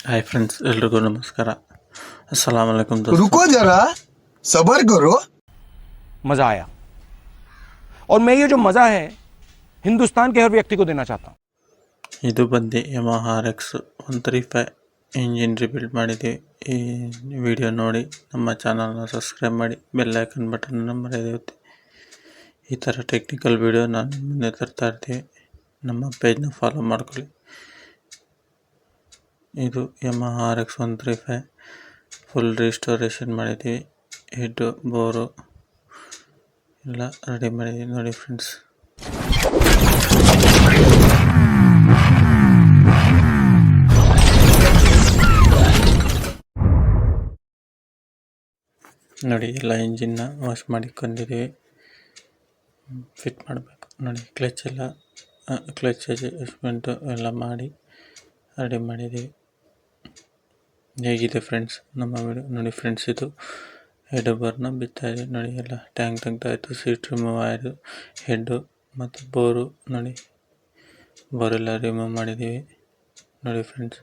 Hi friends एल्रिಗೂ नमस्कार अस्सलाम वालेकुम दोस्तों। रुको जरा सबर करो। मज़ा आया और मैं ये जो मज़ा है हिंदुस्तान के हर व्यक्ति को देना चाहता हूँ। ಇದು ಬಂದು ಯಮಹಾ RX 135 ಇಂಜಿನ್ ರಿಬಿಲ್ಡ್ ಮಾಡಿದ್ದೀವಿ. ಈ ವಿಡಿಯೋ ನೋಡಿ ನಮ್ಮ ಚಾನಲ್ನ ಸಬ್ಸ್ಕ್ರೈಬ್ ಮಾಡಿ ಬೆಲ್ ಐಕನ್ ಬಟನ್ನ ಮರೆಯದೇ ಒತ್ತಿ. ಈ ಥರ ಟೆಕ್ನಿಕಲ್ ವಿಡಿಯೋ ನಾನು ಮುಂದೆ ತರ್ತಾ ಇರ್ತೀವಿ. ನಮ್ಮ ಪೇಜ್ನ ಫಾಲೋ ಮಾಡ್ಕೊಳ್ಳಿ. ಇದು ಯಮಹಾ RX 135 ಫುಲ್ ರಿಸ್ಟೋರೇಷನ್ ಮಾಡಿದ್ದೀವಿ. ಹೆಡ್ಡು ಬೋರು ಎಲ್ಲ ರೆಡಿ ಮಾಡಿದ್ದೀವಿ ನೋಡಿ ಫ್ರೆಂಡ್ಸ್. ನೋಡಿ ಎಲ್ಲ ಇಂಜಿನ್ನ ವಾಶ್ ಮಾಡಿಕೊಂಡಿದ್ದೀವಿ. ಫಿಟ್ ಮಾಡಬೇಕು ನೋಡಿ. ಕ್ಲಚ್ ಅಡ್ಜಸ್ಟ್ಮೆಂಟು ಎಲ್ಲ ಮಾಡಿ ರೆಡಿ ಮಾಡಿದ್ದೀವಿ. ಹೇಗಿದೆ ಫ್ರೆಂಡ್ಸ್ ನಮ್ಮ ವಿಡಿಯೋ ನೋಡಿ ಫ್ರೆಂಡ್ಸ್. ಇದು ಹೆಡ್ ಬರ್ನ ಬಿತ್ತಾ ಇದೆ ನೋಡಿ. ಎಲ್ಲ ಟ್ಯಾಂಕ್ ತೆಗ್ದಾಯಿತು, ಸೀಟ್ ರಿಮೂವ್ ಆಯಿತು, ಹೆಡ್ಡು ಮತ್ತು ಬೋರು ನೋಡಿ, ಬೋರೆಲ್ಲ ರಿಮೂವ್ ಮಾಡಿದ್ದೀವಿ ನೋಡಿ ಫ್ರೆಂಡ್ಸ್.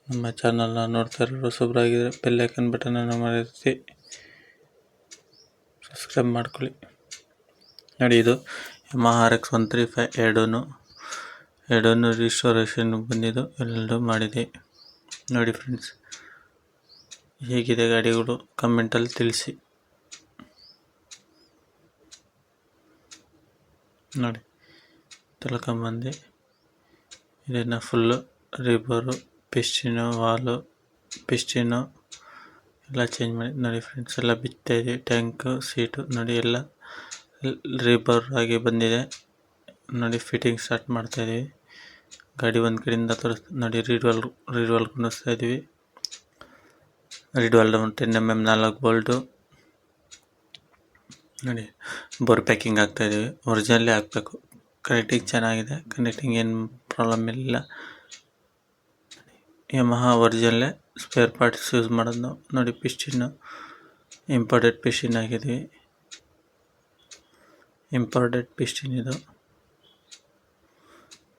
ನಮ್ಮ ಚಾನಲ್ನ ನೋಡ್ತಾ ಇರೋರು ಹೊಸಬ್ರಾಗಿದ್ದರೆ ಬೆಲ್ ಐಕನ್ ಬಟನನ್ನು ಮರೆತಿ ಸಬ್ಸ್ಕ್ರೈಬ್ ಮಾಡ್ಕೊಳ್ಳಿ ನೋಡಿ. ಇದು ಯಮಹಾ RX 135 ಎರಡೂ ರಿಸ್ಟೋರೇಷನ್ ಬಂದಿದ್ದು ಎಲ್ಲರೂ ಮಾಡಿದೆ ನೋಡಿ ಫ್ರೆಂಡ್ಸ್. ಹೇಗಿದೆ ಗಾಡಿಗಳು ಕಮೆಂಟಲ್ಲಿ ತಿಳಿಸಿ ನೋಡಿ. ತಿಳ್ಕೊಂಬಂದು ಇದನ್ನು ಫುಲ್ಲು ರಿಬರು, ಪಿಸ್ಟಿನು, ವಾಲು, ಪಿಸ್ಟಿನು ಎಲ್ಲ ಚೇಂಜ್ ಮಾಡಿ ನೋಡಿ ಫ್ರೆಂಡ್ಸ್. ಎಲ್ಲ ಬಿತ್ತಾ ಇದೆ. ಟ್ಯಾಂಕು, ಸೀಟು ನೋಡಿ ಎಲ್ಲ ರಿಬರ್ ಆಗಿ ಬಂದಿದೆ ನೋಡಿ. ಫಿಟ್ಟಿಂಗ್ ಸ್ಟಾರ್ಟ್ ಮಾಡ್ತಾಯಿದ್ದೀವಿ. ಗಾಡಿ ಒಂದು ಕಡೆಯಿಂದ ನೋಡಿ. ರೀಡ್ವಾಲ್ ಕುಣಿಸ್ತಾ ಇದ್ದೀವಿ. ರೀಡ್ವಾಲ್ 10 mm 4 ಬೋಲ್ಟು ನೋಡಿ. ಬೋರ್ ಪ್ಯಾಕಿಂಗ್ ಆಗ್ತಾಯಿದ್ದೀವಿ. ಒರಿಜಿನಲ್ಲೇ ಹಾಕಬೇಕು. ಕನೆಕ್ಟಿಂಗ್ ಚೆನ್ನಾಗಿದೆ. ಕನೆಕ್ಟಿಂಗ್ ಏನು ಪ್ರಾಬ್ಲಮ್ ಇಲ್ಲ. ಯಮಹಾ ಒರಿಜಿನಲ್ಲೇ ಸ್ಪೇರ್ ಪಾರ್ಟ್ಸ್ ಯೂಸ್ ಮಾಡೋದು ನಾವು ನೋಡಿ. ಪಿಸ್ಟಿನ್ನು ಇಂಪೋರ್ಟೆಡ್ ಪಿಸ್ಟಿನ್ ಹಾಕಿದ್ದೀವಿ. ಇಂಪೋರ್ಟೆಡ್ ಪಿಸ್ಟಿನ್ ಇದು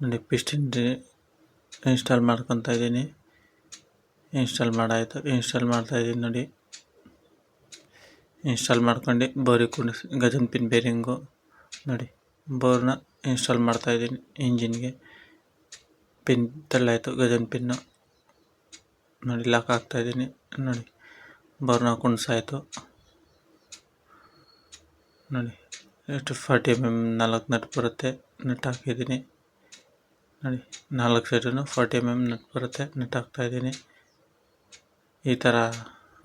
ನೋಡಿ. ಪಿಸ್ಟಿನ್ ಇನ್ಸ್ಟಾಲ್ ಮಾಡ್ಕೊತಾ ಇದ್ದೀನಿ. ಇನ್ಸ್ಟಾಲ್ ಮಾಡ್ತಾಯಿದ್ದೀನಿ ನೋಡಿ. ಇನ್ಸ್ಟಾಲ್ ಮಾಡ್ಕೊಂಡು ಬೋರಿಗೆ ಕುಣಿಸಿ ಗಜನ್ ಪಿನ್ ಬೇರಿಂಗು ನೋಡಿ. ಬೋರ್ನ ಇನ್ಸ್ಟಾಲ್ ಮಾಡ್ತಾಯಿದ್ದೀನಿ. ಇಂಜಿನ್ಗೆ ಪಿನ್ ತಳ್ಳಾಯಿತು, ಗಜನ್ ಪಿನ್ನು ನೋಡಿ. ಲಾಕ್ ಆಗ್ತಾಯಿದ್ದೀನಿ ನೋಡಿ. ಬೋರ್ನ ಕುಣಿಸಾಯಿತು ನೋಡಿ. ಎಷ್ಟು 40 mm 4 ನಟ್ ಬರುತ್ತೆ. ನಟ್ ಹಾಕಿದ್ದೀನಿ ನೋಡಿ. 4 ಸೈಡೂ 40 mm ನಟ್ ಬರುತ್ತೆ. ನಟ್ ಹಾಕ್ತಾಯಿದ್ದೀನಿ. ಈ ಥರ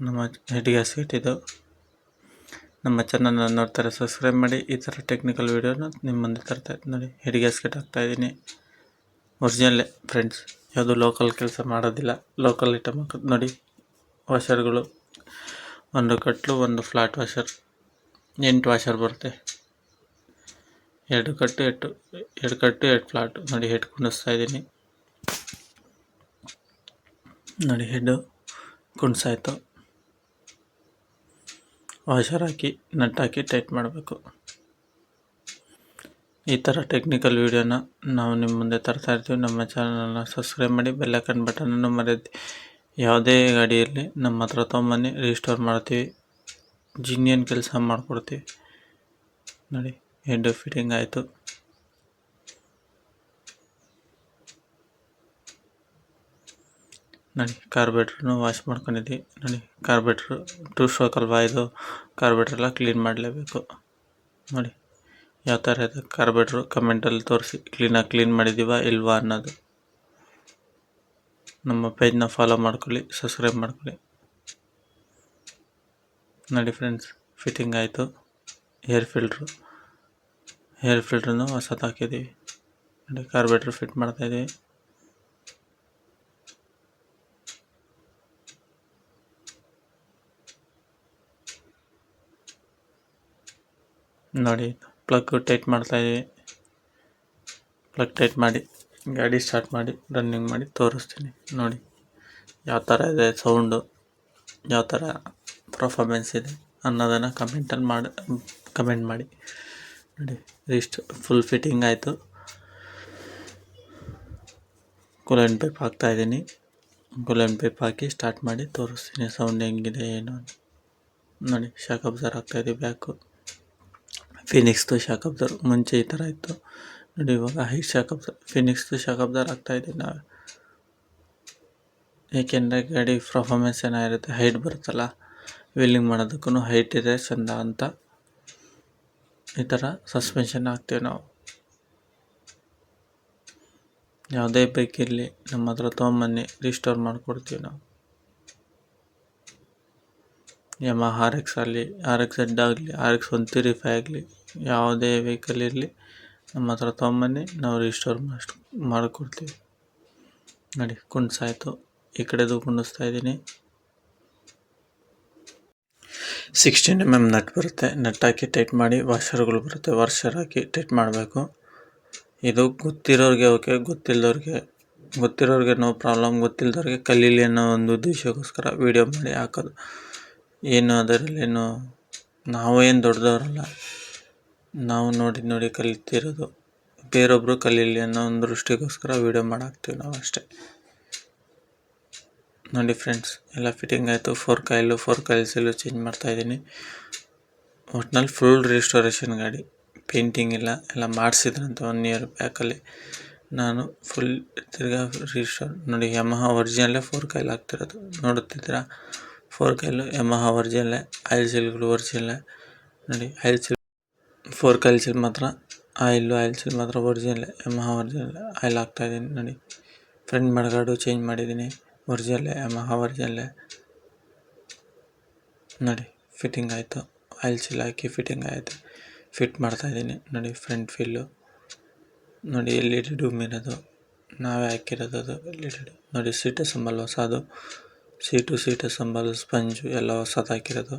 ನಮ್ಮ ಹೆಡ್ ಗ್ಯಾಸ್ಕೆಟ್ ಇದು. ನಮ್ಮ ಚಾನಲ್ನ ನೋಡ್ತಾರೆ ಸಬ್ಸ್ಕ್ರೈಬ್ ಮಾಡಿ. ಈ ಥರ ಟೆಕ್ನಿಕಲ್ ವೀಡಿಯೋನ ನಿಮ್ಮ ಮುಂದೆ ತರ್ತಾಯಿದ್ದೀನಿ ನೋಡಿ. ಹೆಡ್ ಗ್ಯಾಸ್ಕೆಟ್ ಹಾಕ್ತಾಯಿದ್ದೀನಿ. ಒರಿಜಿನಲ್ಲೇ ಫ್ರೆಂಡ್ಸ್, ಯಾವುದು ಲೋಕಲ್ ಕೆಲಸ ಮಾಡೋದಿಲ್ಲ. ಲೋಕಲ್ ಐಟಮ್ ಹಾಕೋದು ನೋಡಿ. ವಾಷರ್ಗಳು ಒಂದು ಕಟ್ಲು, ಒಂದು ಫ್ಲಾಟ್ ವಾಷರ್, 8 ವಾಷರ್ ಬರುತ್ತೆ. 2 ಕಟ್ಟು 2 ಫ್ಲಾಟು ನೋಡಿ. ಹೆಡ್ ಕುಣಿಸ್ತಾ ಇದ್ದೀನಿ ನೋಡಿ. ಹೆಡ್ಡು ಕುಣಿಸಾಯ್ತು. ವಾಷರ್ ಹಾಕಿ ನಟ್ ಹಾಕಿ ಟೈಟ್ ಮಾಡಬೇಕು. ಈ ಥರ ಟೆಕ್ನಿಕಲ್ ವೀಡಿಯೋನ ನಾವು ನಿಮ್ಮ ಮುಂದೆ ತರ್ತಾ ಇರ್ತೀವಿ. ನಮ್ಮ ಚಾನಲ್ನ ಸಬ್ಸ್ಕ್ರೈಬ್ ಮಾಡಿ ಬೆಲ್ ಐಕನ್ ಬಟನನ್ನು ಮರೆಯದೆ. ಯಾವುದೇ ಗಾಡಿ ಇರಲಿ ನಮ್ಮ ಹತ್ರ ತೊಗೊಂಬನ್ನಿ, ರೀಸ್ಟೋರ್ ಮಾಡ್ತೀವಿ. ಜಿನ್ನಿಯನ್ ಕೆಲಸ ಮಾಡಿಕೊಡ್ತೀವಿ ನೋಡಿ. ಹೆಡ್ ಫಿಟ್ಟಿಂಗ್ ಆಯಿತು ನೋಡಿ. ಕಾರ್ಬೇಟ್ರನ್ನು ವಾಶ್ ಮಾಡ್ಕೊಂಡಿದ್ವಿ ನೋಡಿ. ಕಾರ್ಬೇಟ್ರು 2 ಸ್ಟ್ರೋಕ್ ಅಲ್ವಾ ಇದು. ಕಾರ್ಬೇಟ್ರೆಲ್ಲ ಕ್ಲೀನ್ ಮಾಡಲೇಬೇಕು ನೋಡಿ. ಯಾವ ಥರ ಇದೆ ಕಾರ್ಬೇಟ್ರು ಕಮೆಂಟಲ್ಲಿ ತೋರಿಸಿ. ಕ್ಲೀನ್ ಮಾಡಿದ್ದೀವ ಇಲ್ವಾ ಅನ್ನೋದು. ನಮ್ಮ ಪೇಜ್ನ ಫಾಲೋ ಮಾಡ್ಕೊಳ್ಳಿ, ಸಬ್ಸ್ಕ್ರೈಬ್ ಮಾಡ್ಕೊಳ್ಳಿ ನೋಡಿ ಫ್ರೆಂಡ್ಸ್. ಫಿಟ್ಟಿಂಗ್ ಆಯಿತು. ಏರ್ ಫಿಲ್ಟ್ರನ್ನು ಹೊಸದು ಹಾಕಿದ್ದೀವಿ ನೋಡಿ. ಕಾರ್ಬೇಟ್ರು ಫಿಟ್ ಮಾಡ್ತಾಯಿದ್ದೀವಿ ನೋಡಿ. ಪ್ಲಗ್ ಟೈಟ್ ಮಾಡ್ತಾಯಿದ್ದೀವಿ. ಪ್ಲಗ್ ಟೈಟ್ ಮಾಡಿ ಗಾಡಿ ಸ್ಟಾರ್ಟ್ ಮಾಡಿ ರನ್ನಿಂಗ್ ಮಾಡಿ ತೋರಿಸ್ತೀನಿ ನೋಡಿ. ಯಾವ ಥರ ಇದೆ ಸೌಂಡು, ಯಾವ ಥರ ಪರ್ಫಾರ್ಮೆನ್ಸ್ ಇದೆ ಅನ್ನೋದನ್ನು ಕಮೆಂಟ್ ಮಾಡಿ ನೋಡಿ. ಇಷ್ಟು ಫುಲ್ ಫಿಟ್ಟಿಂಗ್ ಆಯಿತು. ಕೂಲೆಂಟ್ ಪೈಪ್ ಹಾಕ್ತಾಯಿದ್ದೀನಿ. ಗೋಲ್ಡನ್ ಪೈಪ್ ಹಾಕಿ ಸ್ಟಾರ್ಟ್ ಮಾಡಿ ತೋರಿಸ್ತೀನಿ ಸೌಂಡ್ ಹೆಂಗಿದೆ ಏನು ಅಂತ. ನೋಡಿ ಶಾಕ್ ಅಬ್ಸರ್ ಆಗ್ತಾಯಿದೆ ಬ್ಯಾಕು. ಫಿನಿಕ್ಸ್ದು ಶಾಕ್ ಅಬ್ಸರ್ ಮುಂಚೆ ಈ ಥರ ಇತ್ತು ನೋಡಿ, ಇವಾಗ ಹೈಟ್ ಶಾಕ್ ಅಬ್ಸರ್ ಫಿನಿಕ್ಸ್ದು ಶಾಕ್ ಅಬ್ಸರ್ ಆಗ್ತಾಯಿದೆ ನಾವು. ಏಕೆಂದರೆ ಗಾಡಿ ಪರ್ಫಾರ್ಮೆನ್ಸ್ ಚೆನ್ನಾಗಿರುತ್ತೆ, ಹೈಟ್ ಬರುತ್ತಲ್ಲ, ವೀಲಿಂಗ್ ಮಾಡೋದಕ್ಕೂ ಹೈಟ್ ಇದೆ ಚೆಂದ ಅಂತ ಈ ಥರ ಸಸ್ಪೆನ್ಷನ್ ಹಾಕ್ತೀವಿ ನಾವು. ಯಾವುದೇ ಬೈಕ್ ಇರಲಿ ನಮ್ಮ ಹತ್ರ ತೊಗೊಂಬನ್ನಿ, ರಿಸ್ಟೋರ್ ಮಾಡಿಕೊಡ್ತೀವಿ ನಾವು. ಯಮಹ RX ಆಗಲಿ, RX-Z ಆಗಲಿ, RX-135 ಆಗಲಿ, ಯಾವುದೇ ವೆಹಿಕಲ್ ಇರಲಿ ನಮ್ಮ ಹತ್ರ ತೊಗೊಂಬನ್ನಿ, ನಾವು ರಿಸ್ಟೋರ್ ಮಾಡಿಕೊಡ್ತೀವಿ. ನೋಡಿ ಕುಂಡ್ಸಾಯ್ತು, ಈ ಕಡೆದು ಕುಂಡಿಸ್ತಾ ಇದ್ದೀನಿ. 16 mm ನಟ್ ಬರುತ್ತೆ, ನಟ್ ಹಾಕಿ ಟೈಟ್ ಮಾಡಿ. ವಾಷರ್ಗಳು ಬರುತ್ತೆ, ವಾಷರ್ ಹಾಕಿ ಟೈಟ್ ಮಾಡಬೇಕು. ಇದು ಗೊತ್ತಿರೋರಿಗೆ ಓಕೆ, ಗೊತ್ತಿರೋರಿಗೆ ನೋ ಪ್ರಾಬ್ಲಮ್. ಗೊತ್ತಿಲ್ಲದವ್ರಿಗೆ ಕಲೀಲಿ ಅನ್ನೋ ಒಂದು ಉದ್ದೇಶಕ್ಕೋಸ್ಕರ ವೀಡಿಯೋ ಮಾಡಿ ಹಾಕೋದು. ಏನು ಅದರಲ್ಲೇನು ನಾವೇನು ದೊಡ್ಡದವರಲ್ಲ, ನಾವು ನೋಡಿ ಕಲಿತಿರೋದು, ಬೇರೊಬ್ಬರು ಕಲೀಲಿ ಅನ್ನೋ ಒಂದು ದೃಷ್ಟಿಗೋಸ್ಕರ ವೀಡಿಯೋ ಮಾಡಿ ಹಾಕ್ತೀವಿ ನಾವು ಅಷ್ಟೇ. ನೋಡಿ ಫ್ರೆಂಡ್ಸ್, ಎಲ್ಲ ಫಿಟ್ಟಿಂಗ್ ಆಯಿತು. 4 ಕಾಯಿಲ್ಸಲ್ಲೂ ಚೇಂಜ್ ಮಾಡ್ತಾಯಿದ್ದೀನಿ. ಒಟ್ನಲ್ಲಿ ಫುಲ್ ರಿಸ್ಟೋರೇಷನ್ ಗಾಡಿ, ಪೇಂಟಿಂಗ್ ಇಲ್ಲ, ಎಲ್ಲ ಮಾಡಿಸಿದ್ರಂತೆ 1 year ಬ್ಯಾಕಲ್ಲಿ. ನಾನು ಫುಲ್ ತಿರ್ಗಾ ರಿಸ್ಟೋರ್. ನೋಡಿ ಯಮಹ ಒರಿಜಿನಲ್ಲೇ 4 ಕಾಯಿಲ್ ಆಗ್ತಿರೋದು ನೋಡುತ್ತಿದ್ದೀರಾ. 4 ಕಾಯಿಲು ಯಮಹ ಒರಿಜಿನಲ್ಲೇ, ಆಯಿಲ್ ಸೀಲ್ಗಳು ಒರಿಜಿನಲ್ಲೇ. ನೋಡಿ ಆಯಿಲ್ ಸೀಲ್ 4 ಕಾಯಿಲ್ ಸೀಲ್ ಮಾತ್ರ, ಆಯಿಲ್ ಸೀಲ್ ಮಾತ್ರ ಒರಿಜಿನಲ್ಲೇ, ಯಮಹ ಒರಿಜಿನಲ್ಲೇ ಆಯಿಲ್ ಹಾಕ್ತಾಯಿದ್ದೀನಿ. ನೋಡಿ ಫ್ರಂಟ್ ಮಡ್ಗಾರ್ಡು ಚೇಂಜ್ ಮಾಡಿದ್ದೀನಿ, ಒರಿಜಿನಲ್ಲೇ, ಯಮಹ ಒರಿಜಿನಲ್ಲೇ. ನೋಡಿ ಫಿಟ್ಟಿಂಗ್ ಆಯಿತು, ಆಯಿಲ್ ಸೀಲ್ ಹಾಕಿ ಫಿಟ್ಟಿಂಗ್ ಆಯಿತು, ಫಿಟ್ ಮಾಡ್ತಾಯಿದ್ದೀನಿ. ನೋಡಿ ಫ್ರಂಟ್ ಫಿಲ್ಲು ನೋಡಿ, LED ಡೂಮ್ ಇರೋದು ನಾವೇ ಹಾಕಿರೋದು, ಅದು LED. ನೋಡಿ ಸೀಟ್ ಸಂಬಲ್ ಹೊಸದು, ಸೀಟ್ ಸಂಬಲ್ ಸ್ಪಂಜು ಎಲ್ಲ ಹೊಸದು ಹಾಕಿರೋದು.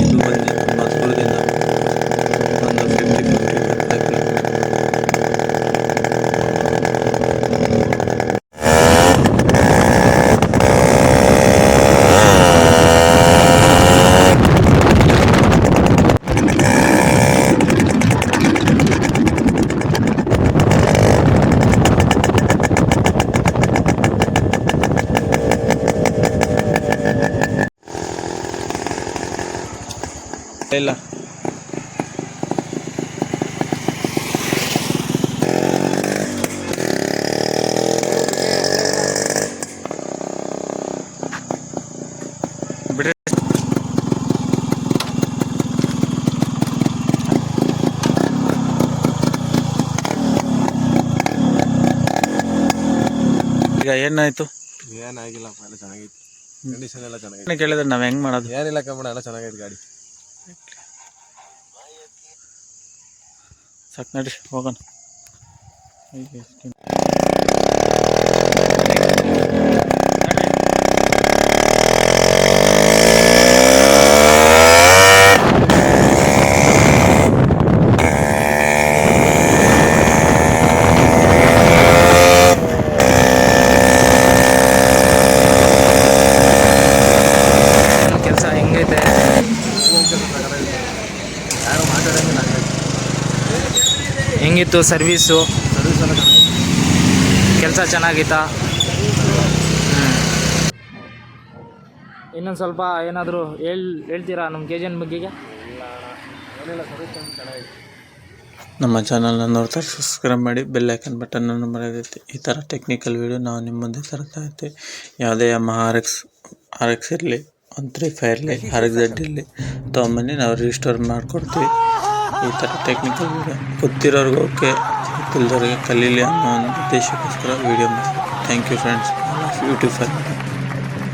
ಇದು ಬಂದು ಮಧುರದಿಂದ ಒಂದು 50 ಹಾಕಿರೋದು. ಇಲ್ಲ ಬಿಡ್ರಿ. ಈಗ ಏನಾಯ್ತು? ಏನಾಗಿಲ್ಲಪ್ಪ, ಎಲ್ಲ ಚೆನ್ನಾಗೈತಿ, ಕಂಡೀಷನ್ ಎಲ್ಲ ಚೆನ್ನಾಗೈತಿ. ಕೇಳಿದ್ರೆ ನಾವು ಹೆಂಗೆ ಮಾಡೋದು? ಏನಿಲ್ಲ ಕಮ್ಮಣ, ಎಲ್ಲ ಚೆನ್ನಾಗೈತಿ ಗಾಡಿ. ಸಾಕು ನಡ್ರಿ ಹೋಗೋಣ. ಕೆಲಸ ಹೆಂಗೈತೆ? ಯಾರು ಮಾತಾಡೋಂಗಿಲ್ಲ, ಹೆಂಗಿತ್ತು ಸರ್ವೀಸು? ಸರ್ವಿಸ್ ಎಲ್ಲ ಚೆನ್ನಾಗೈತಿ. ಕೆಲಸ ಚೆನ್ನಾಗಿತ್ತಾ? ಇನ್ನೊಂದು ಸ್ವಲ್ಪ ಏನಾದರೂ ಹೇಳ್ತೀರಾ ನಮ್ಮ KGN ಬಗ್ಗೆಗೆ? ಏನಿಲ್ಲ, ಸರ್ವಿಸ್ ಚೆನ್ನಾಗೈತಿ. ನಮ್ಮ ಚಾನಲ್ನ ನೋಡ್ತಾರೆ, ಸಬ್ಸ್ಕ್ರೈಬ್ ಮಾಡಿ, ಬೆಲ್ ಐಕನ್ ಬಟನನ್ನು ಮರೆಯದೈತಿ. ಈ ಥರ ಟೆಕ್ನಿಕಲ್ ವೀಡಿಯೋ ನಾವು ನಿಮ್ಮ ಮುಂದೆ ತರ್ತಾ ಇರ್ತೀವಿ. ಯಾವುದೇ ಯಮಹ RX ಇರಲಿ, 135 ಇರಲಿ, RX-Z ಇರಲಿ ತೊಗೊಂಬನ್ನಿ, ನಾವು ರಿಸ್ಟೋರ್ ಮಾಡಿಕೊಡ್ತೀವಿ. ಈ ಥರ ಟೆಕ್ನಿಕಲ್ ವೀಡಿಯೋ ಗೊತ್ತಿರೋರ್ಗೆ ಓಕೆ, ಗೊತ್ತಿಲ್ಲದವ್ರಿಗೆ ಕಲೀಲಿ ಅನ್ನೋ ಒಂದು ಉದ್ದೇಶಕ್ಕೋಸ್ಕರ ವೀಡಿಯೋ ಮಾಡಿ. Thank you friends, YouTube